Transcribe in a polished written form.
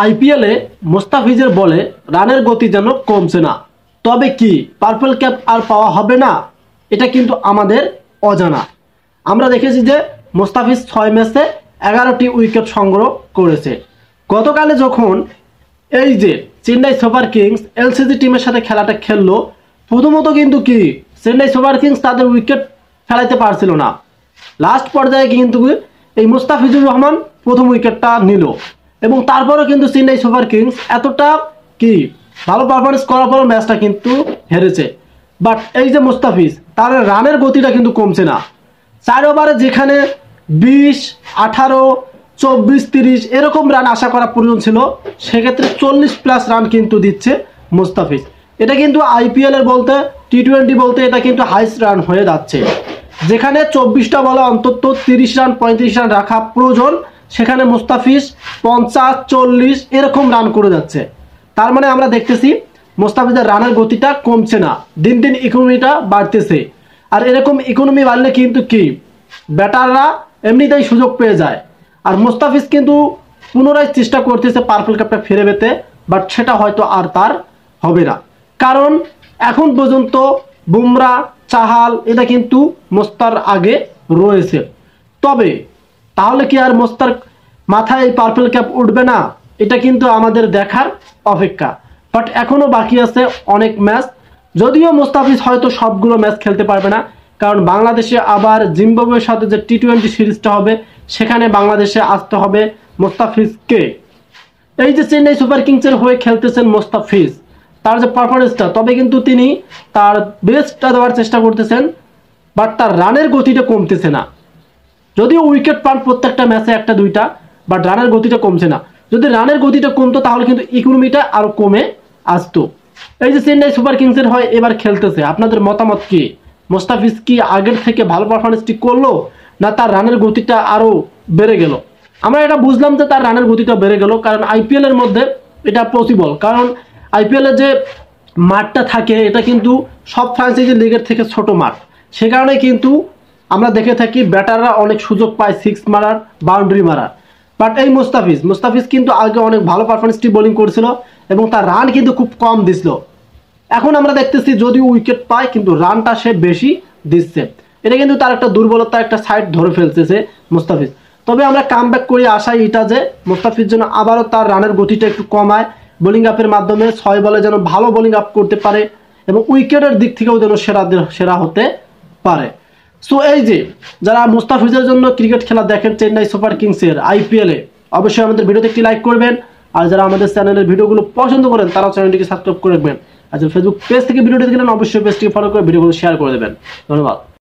আইপিএলে মোস্তাফিজের বলে রানের গতি যেন কমছে না, তবে কি পার্পল ক্যাপ আর পাওয়া হবে না? এটা কিন্তু আমাদের অজানা। আমরা দেখেছি যে মোস্তাফিজ 6 ম্যাচে 11টি উইকেট সংগ্রহ করেছে। গতকালে যখন এই যে চেন্নাই সুপার কিংস এলসিজি টিমের সাথে খেলাটা খেললো, প্রথমত কিন্তু কি চেন্নাই সুপার কিংস তাদের উইকেট ফেলাইতে পারছিল না। লাস্ট পর্যায়ে কিন্তু এই মুস্তাফিজুর রহমান প্রথম উইকেটটা নিল এবং তারপরে কিন্তু চেন্নাই সুপার কিংস এতটা কি ভালো পারফরমেন্স করার পর ম্যাচটা কিন্তু হেরেছে। বাট এই যে মুস্তাফিজ, তার রানের গতিটা কিন্তু কমছে না। 4 ওভারে যেখানে 20, 18, 24, 30 এরকম রান আশা করা প্রয়োজন ছিল, সেক্ষেত্রে 40+ রান কিন্তু দিচ্ছে মুস্তাফিজ। এটা কিন্তু আইপিএল এর বলতে টি20 বলতে এটা কিন্তু হাইস্ট রান হয়ে যাচ্ছে। যেখানে 24টা বলে অন্তত 30 রান 35 রান রাখা প্রয়োজন, সেখানে মুস্তাফিজ 50, 40 এরকম রান করে যাচ্ছে। তার মানে আমরা দেখতেছি মুস্তাফিজের রানের গতিটা কমছে না, দিন দিন ইকোনমিটা বাড়তেছে। আর এরকম ইকোনমি বাড়লে কিন্তু কি ব্যাটাররা এমনিতেই সুযোগ পেয়ে যায়। আর মুস্তাফিজ কিন্তু পুনরায় চেষ্টা করতেছে পার্পল ক্যাপটা ফিরে পেতে, বাট সেটা হয়তো আর তার হবে না, কারণ এখন পর্যন্ত বুমরা, চাহাল এটা কিন্তু মোস্তার আগে রয়েছে। তবে তাহলে কি আর মোস্তার মাথায় পার্পল ক্যাপ উঠবে না? এটা কিন্তু আমাদের দেখার অপেক্ষা। বাট এখনো বাকি আছে অনেক ম্যাচ, যদিও মুস্তাফিজ হয়তো সবগুলো ম্যাচ খেলতে পারবে না, কারণ বাংলাদেশে আবার জিম্বাবুয়ের সাথে যে টি20 সিরিজটা হবে, সেখানে বাংলাদেশে আসতে হবে মুস্তাফিজকে। এই যে চেন্নাই সুপার কিংসের হয়ে খেলতেছেন মুস্তাফিজ, তার যে পারফরমেন্সটা, তবে কিন্তু তিনি তার বেস্টটা দেওয়ার চেষ্টা করতেছেন, বাট তার রানের গতিটা কমতেছে না। যদিও উইকেট পান প্রত্যেকটা ম্যাচে 1-2টা, বাট রানের গতিটা কমছে না। যদি রানের গতিটা কমতো তাহলে কিন্তু ইকোনমিটা আরো কমে আসতো। এই যে চেন্নাই সুপার কিংসের হয় এবার খেলতেছে, আপনাদের মতামত কি? মুস্তাফিজ কি আগের থেকে ভালো পারফরমেন্সটি করলো, না তার রানের গতিটা আরো বেড়ে গেল? আমরা এটা বুঝলাম যে তার রানের গতিটা বেড়ে গেল, কারণ আইপিএল এর মধ্যে এটা পসিবল। কারণ আইপিএল এর যে মাঠটা থাকে এটা কিন্তু সব ফ্র্যাঞ্চাইজি লিগের থেকে ছোট মাঠ, সে কারণে কিন্তু আমরা দেখে থাকি ব্যাটাররা অনেক সুযোগ পায় 6 মারার, বাউন্ডারি মারার। বাট এই মুস্তাফিজ কিন্তু আগে অনেক ভালো পারফরমেন্সটি বোলিং করেছিল এবং তার রান কিন্তু খুব কম দিছিল। এখন আমরা দেখতেছি যদিও উইকেট পায় কিন্তু রানটা সে বেশি দিচ্ছে। এটা কিন্তু তার একটা দুর্বলতা, একটা সাইড ধরে ফেলতেছে মুস্তাফিজ। তবে আমরা কামব্যাক করে আশাই এটা যে মুস্তাফিজ যেন আবারও তার রানের গতিটা একটু কমায়, বোলিং আপের মাধ্যমে 6 বলে যেন ভালো বোলিং আপ করতে পারে এবং উইকেটের দিক থেকেও যেন সেরা হতে পারে। সো এই যে যারা মুস্তাফিজের জন্য ক্রিকেট খেলা দেখেন চেন্নাই সুপার কিংসের আইপিএলে, অবশ্যই আমাদের ভিডিওতে একটি লাইক করবেন। আর যারা আমাদের চ্যানেলের ভিডিওগুলো পছন্দ করেন তারা চ্যানেলটিকে সাবস্ক্রাইব করে রাখবেন। আর যারা ফেসবুক পেজ থেকে ভিডিওটি দেখলেন অবশ্যই পেজটিকে ফলো করে ভিডিওগুলো শেয়ার করে দেবেন। ধন্যবাদ।